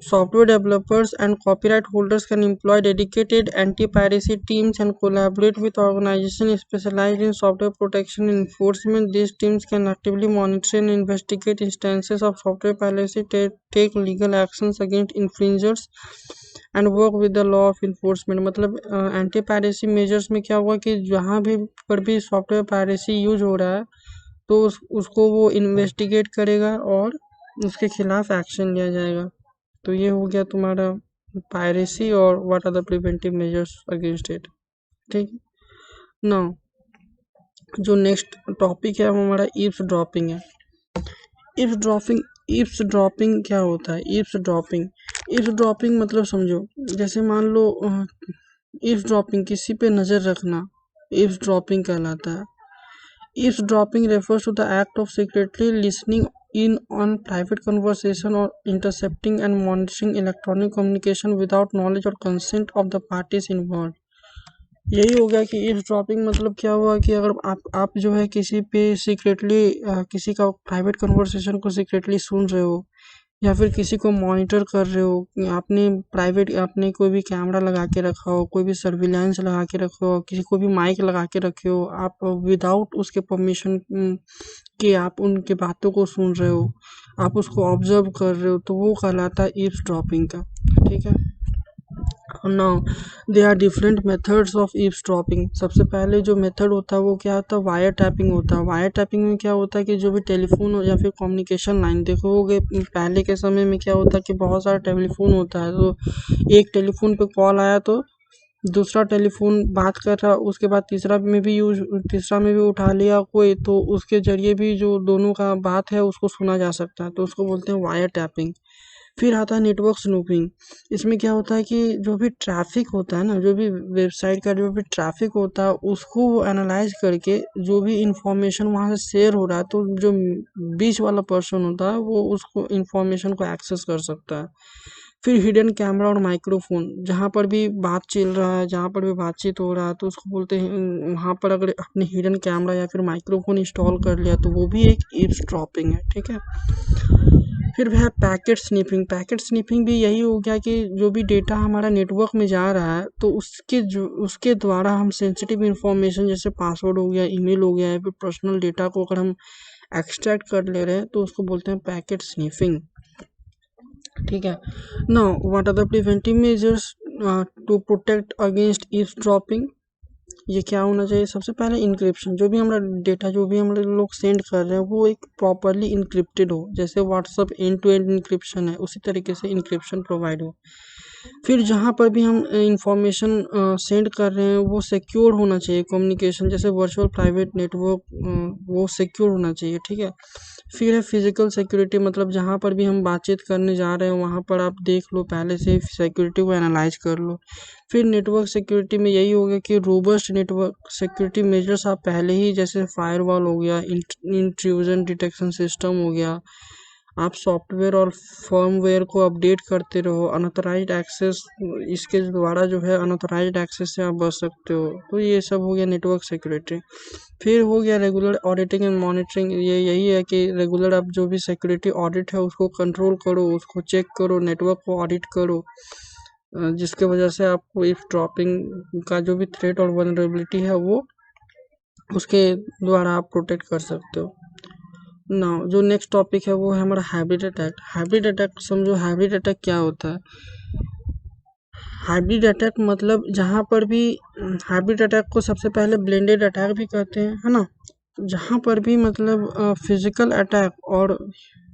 software developers and copyright holders can employ dedicated anti-piracy teams and collaborate with organizations specialized in software protection and enforcement. These teams can actively monitor and investigate instances of software piracy, take legal actions against infringers and work with the law of enforcement. मतलब anti piracy measures में क्या हुआ कि जहाँ भी पर भी software piracy use हो रहा है तो उसको वो इन्वेस्टिगेट करेगा और उसके खिलाफ एक्शन लिया जाएगा। तो ये हो गया तुम्हारा पायरेसी और what are the preventive measures against it. ठीक, नाउ जो नेक्स्ट टॉपिक है वो हमारा ईव्स ड्रॉपिंग है। ईव्स ड्रॉपिंग क्या होता है? ईव्स ड्रॉपिंग मतलब समझो, जैसे मान लो ईव्स ड्रॉपिंग किसी पे नज़र रखना ईव्स ड्रॉपिंग कहलाता है। Eavesdropping refers to the act of secretly listening in on private conversation or intercepting and monitoring electronic communication without knowledge or consent of the parties involved। यही हो गया कि ईव्सड्रॉपिंग मतलब क्या हुआ कि अगर आप जो है किसी पे सीक्रेटली किसी का प्राइवेट कन्वर्सेशन को सीक्रेटली सुन रहे हो या फिर किसी को मॉनिटर कर रहे हो, आपने कोई भी कैमरा लगा के रखा हो, कोई भी सर्विलांस लगा के रखे हो, किसी को भी माइक लगा के रखे हो, आप विदाउट उसके परमिशन के आप उनके बातों को सुन रहे हो, आप उसको ऑब्जर्व कर रहे हो, तो वो कहलाता है ईव्सड्रॉपिंग का। ठीक है, now there are different methods of eavesdropping. सबसे पहले जो मेथड होता है वो क्या होता है? वायर टैपिंग होता है। वायर टैपिंग में क्या होता है कि जो भी टेलीफोन या फिर कम्युनिकेशन लाइन देखोगे, पहले के समय में क्या होता है कि बहुत सारा टेलीफोन होता है, तो एक टेलीफोन पे कॉल आया तो दूसरा टेलीफोन बात कर रहा, उसके बाद तीसरा में भी उठा लिया कोई, तो उसके जरिए भी जो दोनों का बात है उसको सुना जा सकता है, तो उसको बोलते हैं वायर टैपिंग। फिर आता है नेटवर्क स्नूपिंग। इसमें क्या होता है कि जो भी ट्रैफिक होता है ना, जो भी वेबसाइट का जो भी ट्रैफिक होता है उसको वो एनालाइज करके जो भी इंफॉर्मेशन वहाँ से शेयर हो रहा है, तो जो बीच वाला पर्सन होता है वो उसको इंफॉर्मेशन को एक्सेस कर सकता है। फिर हिडन कैमरा और माइक्रोफोन, जहाँ पर भी बात चल रहा है, जहाँ पर भी बातचीत हो रहा है, तो उसको बोलते हैं, वहाँ पर अगर आपने हिडन कैमरा या फिर माइक्रोफोन इंस्टॉल कर लिया तो वो भी एक ईव्सड्रॉपिंग है। ठीक है, फिर है पैकेट स्निफिंग। पैकेट स्निफिंग भी यही हो गया कि जो भी डेटा हमारा नेटवर्क में जा रहा है तो उसके द्वारा हम सेंसिटिव इन्फॉर्मेशन जैसे पासवर्ड हो गया, ईमेल हो गया या फिर पर्सनल डेटा को अगर हम एक्सट्रैक्ट कर ले रहे हैं तो उसको बोलते हैं पैकेट स्निफिंग। ठीक है, now what are the preventive measures to protect against eavesdropping? ये क्या होना चाहिए? सबसे पहले इंक्रिप्शन। जो भी हमारा डेटा जो भी हम लोग सेंड कर रहे हैं वो एक प्रॉपरली इंक्रिप्टेड हो, जैसे WhatsApp end to end encryption है उसी तरीके से इंक्रिप्शन प्रोवाइड हो। फिर जहाँ पर भी हम इंफॉर्मेशन सेंड कर रहे हैं वो सिक्योर होना चाहिए, कम्युनिकेशन जैसे वर्चुअल प्राइवेट नेटवर्क वो सिक्योर होना चाहिए। ठीक है, फिर है फिजिकल सिक्योरिटी, मतलब जहाँ पर भी हम बातचीत करने जा रहे हैं वहाँ पर आप देख लो, पहले से सिक्योरिटी को एनालाइज कर लो। फिर नेटवर्क सिक्योरिटी में यही हो गया कि रोबस्ट नेटवर्क सिक्योरिटी मेजर्स आप पहले ही, जैसे फायरवॉल हो गया, इंट्रूजन डिटेक्शन सिस्टम हो गया, आप सॉफ्टवेयर और फर्मवेयर को अपडेट करते रहो। अनऑथराइज्ड एक्सेस, इसके द्वारा जो है अनऑथराइज्ड एक्सेस से आप बच सकते हो। तो ये सब हो गया नेटवर्क सिक्योरिटी। फिर हो गया रेगुलर ऑडिटिंग एंड मॉनिटरिंग। ये यही है कि रेगुलर आप जो भी सिक्योरिटी ऑडिट है उसको कंट्रोल करो, उसको चेक करो, नेटवर्क को ऑडिट करो, जिसके वजह से आपको ईव्सड्रॉपिंग का जो भी थ्रेट और वल्नरेबिलिटी है वो उसके द्वारा आप प्रोटेक्ट कर सकते हो। नाउ जो नेक्स्ट टॉपिक है वो है हमारा हाइब्रिड अटैक। हाइब्रिड अटैक समझो, हाइब्रिड अटैक क्या होता है? हाइब्रिड अटैक मतलब जहाँ पर भी हाइब्रिड अटैक को सबसे पहले ब्लेंडेड अटैक भी कहते हैं, है ना? जहाँ पर भी मतलब फिजिकल अटैक और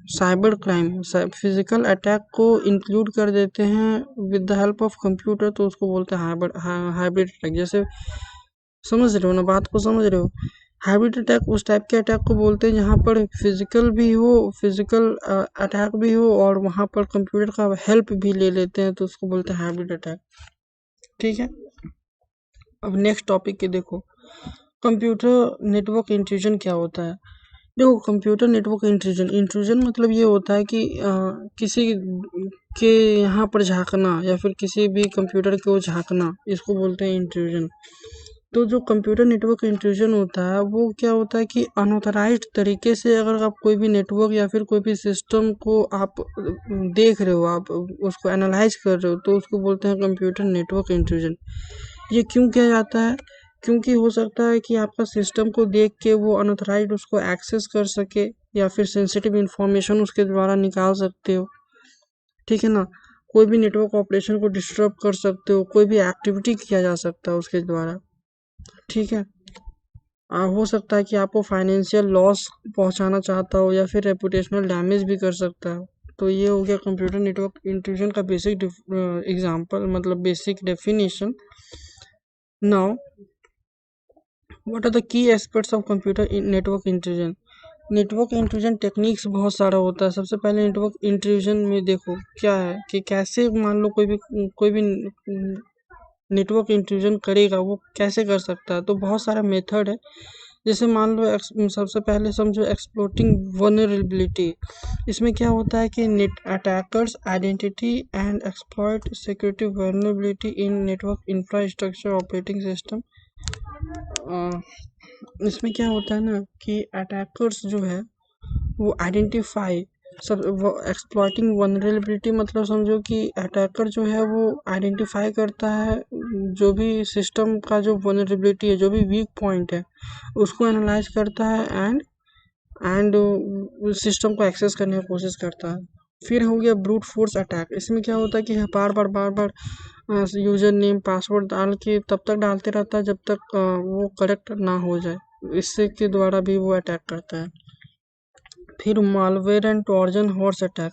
साइबर क्राइम फिजिकल अटैक को इंक्लूड कर देते हैं with the help of computer, तो उसको बोलते हैं हाइब्रिड अटैक। जैसे समझ रहे हो ना, बात को समझ रहे हो? हाइब्रिड अटैक उस टाइप के अटैक को बोलते हैं जहाँ पर फिजिकल अटैक भी हो और वहाँ पर कंप्यूटर का हेल्प भी ले लेते हैं, तो उसको बोलते हैं हाइब्रिड अटैक। ठीक है, अब नेक्स्ट टॉपिक के देखो, कंप्यूटर नेटवर्क इंट्रूजन क्या होता है? देखो, कंप्यूटर नेटवर्क इंट्रूजन मतलब ये होता है कि किसी के यहाँ पर झांकना या फिर किसी भी कंप्यूटर को झांकना, इसको बोलते हैं इंट्रूजन। तो जो कंप्यूटर नेटवर्क इंट्रूजन होता है वो क्या होता है कि अनऑथराइज्ड तरीके से अगर आप कोई भी नेटवर्क या फिर कोई भी सिस्टम को आप देख रहे हो, आप उसको एनालाइज कर रहे हो, तो उसको बोलते हैं कंप्यूटर नेटवर्क इंट्रूजन। ये क्यों किया जाता है? क्योंकि हो सकता है कि आपका सिस्टम को देख के वो अनऑथराइज्ड उसको एक्सेस कर सके या फिर सेंसिटिव इंफॉर्मेशन उसके द्वारा निकाल सकते हो, ठीक है ना। कोई भी नेटवर्क ऑपरेशन को डिस्टर्ब कर सकते हो, कोई भी एक्टिविटी किया जा सकता है उसके द्वारा, ठीक है। हो सकता है कि आपको फाइनेंशियल लॉस पहुंचाना चाहता हो या फिर रेपुटेशनल डैमेज भी कर सकता है। तो ये हो गया कंप्यूटर नेटवर्क इंट्रूजन का बेसिक एग्जांपल, मतलब basic definition. Now what are the key aspects of computer network intrusion? Network intrusion techniques बहुत सारा होता है। सबसे पहले नेटवर्क इंट्रूजन में देखो क्या है कि कैसे मान लो कोई भी नेटवर्क इंट्रूजन करेगा, वो कैसे कर सकता है। तो बहुत सारा मेथड है। जैसे मान लो सबसे पहले समझो एक्सप्लोइटिंग वल्नरेबिलिटी। इसमें क्या होता है कि net attackers identity and exploit security vulnerability in network infrastructure operating system. इसमें क्या होता है ना कि अटैकर्स जो है वो आइडेंटिफाई सब वो एक्सप्लॉइटिंग वनरेबिलिटी, मतलब समझो कि अटैकर जो है वो आइडेंटिफाई करता है जो भी सिस्टम का जो वनरेबिलिटी है, जो भी वीक पॉइंट है, उसको एनालाइज करता है एंड सिस्टम को एक्सेस करने की कोशिश करता है। फिर हो गया ब्रूट फोर्स अटैक। इसमें क्या होता है कि बार बार यूजर नेम पासवर्ड डाल के तब तक डालते रहता है जब तक वो करेक्ट ना हो जाए, इससे के द्वारा भी वो अटैक करता है। फिर malware and Trojan horse attack.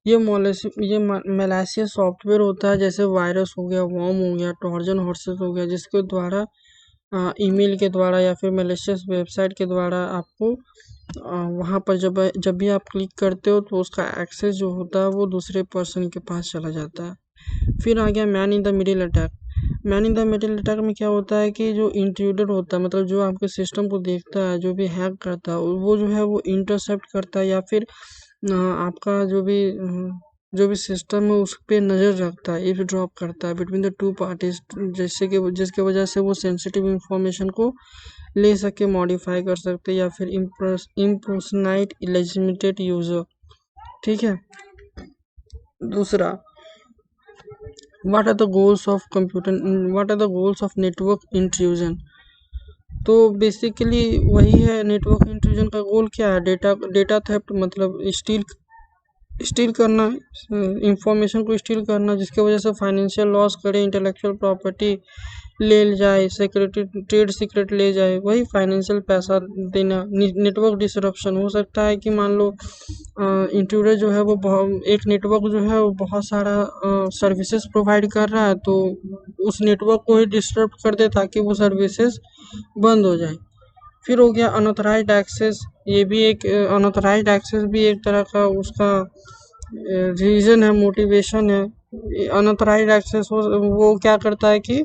ये मैलिशियस सॉफ्टवेयर होता है, जैसे वायरस हो गया, वॉर्म हो गया, ट्रोजन हॉर्सेस हो गया, जिसके द्वारा ईमेल के द्वारा या फिर मैलिशियस वेबसाइट के द्वारा आपको वहाँ पर जब भी आप क्लिक करते हो तो उसका एक्सेस जो होता है वो दूसरे पर्सन के पास चला जाता है। फिर आ गया man in the middle attack. Man in the middle attack में क्या होता है कि जो इंट्रूडर होता है, मतलब जो आपके सिस्टम को देखता है, जो भी हैक करता है, वो जो है वो इंटरसेप्ट करता है या फिर आपका जो भी सिस्टम है उस पर नज़र रखता है, इफ ड्रॉप करता है बिटवीन द टू पार्टीज, जैसे कि जिसके वजह से वो सेंसिटिव इंफॉर्मेशन को ले सके, मॉडिफाई कर सकते या फिर इम्पर्सनाइट इलेजिटिमेट यूजर, ठीक है। दूसरा, what are the goals of network intrusion? तो बेसिकली वही है, नेटवर्क इंट्रूजन का गोल क्या है? डेटा थेफ्ट, मतलब स्टील करना, इंफॉर्मेशन को स्टील करना, जिसके वजह से फाइनेंशियल लॉस करे, इंटेलेक्चुअल प्रॉपर्टी ले जाए, सिक्योरिटी ट्रेड सीक्रेट ले जाए, वही फाइनेंशियल पैसा देना। नेटवर्क डिसरप्शन हो सकता है कि मान लो इंट्रूडर जो है वो एक नेटवर्क जो है वो बहुत सारा सर्विसेज प्रोवाइड कर रहा है, तो उस नेटवर्क को ही डिस्टर्ब कर दे ताकि वो सर्विसेज बंद हो जाए। फिर हो गया अनऑथराइज्ड एक्सेस। ये भी एक अनऑथराइज्ड एक्सेस भी एक तरह का उसका रीजन है, मोटिवेशन है। अनऑथराइज्ड एक्सेस वो क्या करता है कि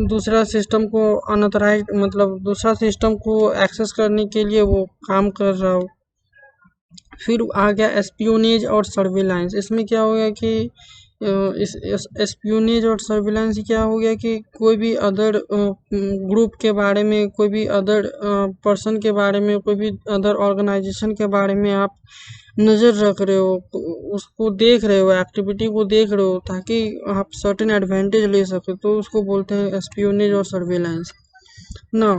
दूसरा सिस्टम को अनऑथराइज्ड, मतलब दूसरा सिस्टम को एक्सेस करने के लिए वो काम कर रहा हो। फिर आ गया एस्पियोनेज और सर्विलांस। इसमें क्या हो गया कि इस एस्पियोनेज और सर्विलांस क्या हो गया कि कोई भी अदर ग्रुप के बारे में, कोई भी अदर पर्सन के बारे में, कोई भी अदर ऑर्गेनाइजेशन के बारे में आप नज़र रख रहे हो, उसको देख रहे हो, एक्टिविटी को देख रहे हो, ताकि आप सर्टेन एडवांटेज ले सके, तो उसको बोलते हैं एस्पियोनेज और सर्विलांस। ना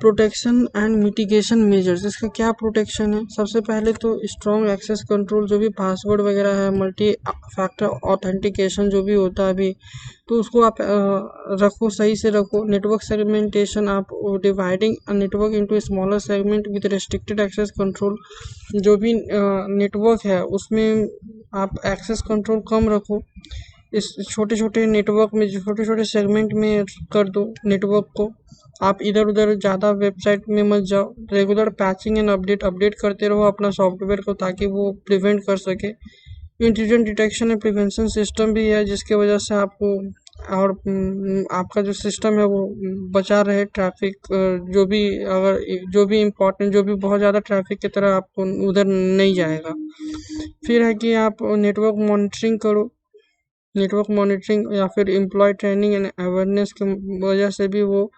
प्रोटेक्शन एंड मिटिगेशन मेजर्स। इसका क्या प्रोटेक्शन है? सबसे पहले तो स्ट्रॉन्ग एक्सेस कंट्रोल, जो भी पासवर्ड वगैरह है, मल्टी फैक्टर ऑथेंटिकेशन जो भी होता है अभी, तो उसको आप रखो, सही से रखो। नेटवर्क सेगमेंटेशन, आप dividing network into smaller segment with restricted access control. जो भी नेटवर्क है उसमें आप एक्सेस कंट्रोल कम रखो, इस छोटे छोटे नेटवर्क में, छोटे छोटे सेगमेंट में कर दो नेटवर्क को। आप इधर उधर ज़्यादा वेबसाइट में मत जाओ। रेगुलर पैचिंग एंड अपडेट करते रहो अपना सॉफ्टवेयर को, ताकि वो प्रिवेंट कर सके। Intrusion detection and prevention system भी है, जिसके वजह से आपको और आपका जो सिस्टम है वो बचा रहे ट्रैफिक, जो भी इम्पोर्टेंट, जो भी बहुत ज़्यादा ट्रैफिक की तरह आपको उधर नहीं जाएगा। फिर है कि आप नेटवर्क मॉनिटरिंग करो। नेटवर्क मॉनिटरिंग या फिर एम्प्लॉय ट्रेनिंग एंड अवेयरनेस की वजह से भी वो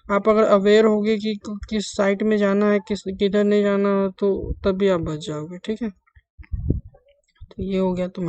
आप अगर अवेयर होगे कि किस साइट में जाना है, किधर नहीं जाना है, तो तभी आप बच जाओगे। ठीक है, तो ये हो गया तुम्हारा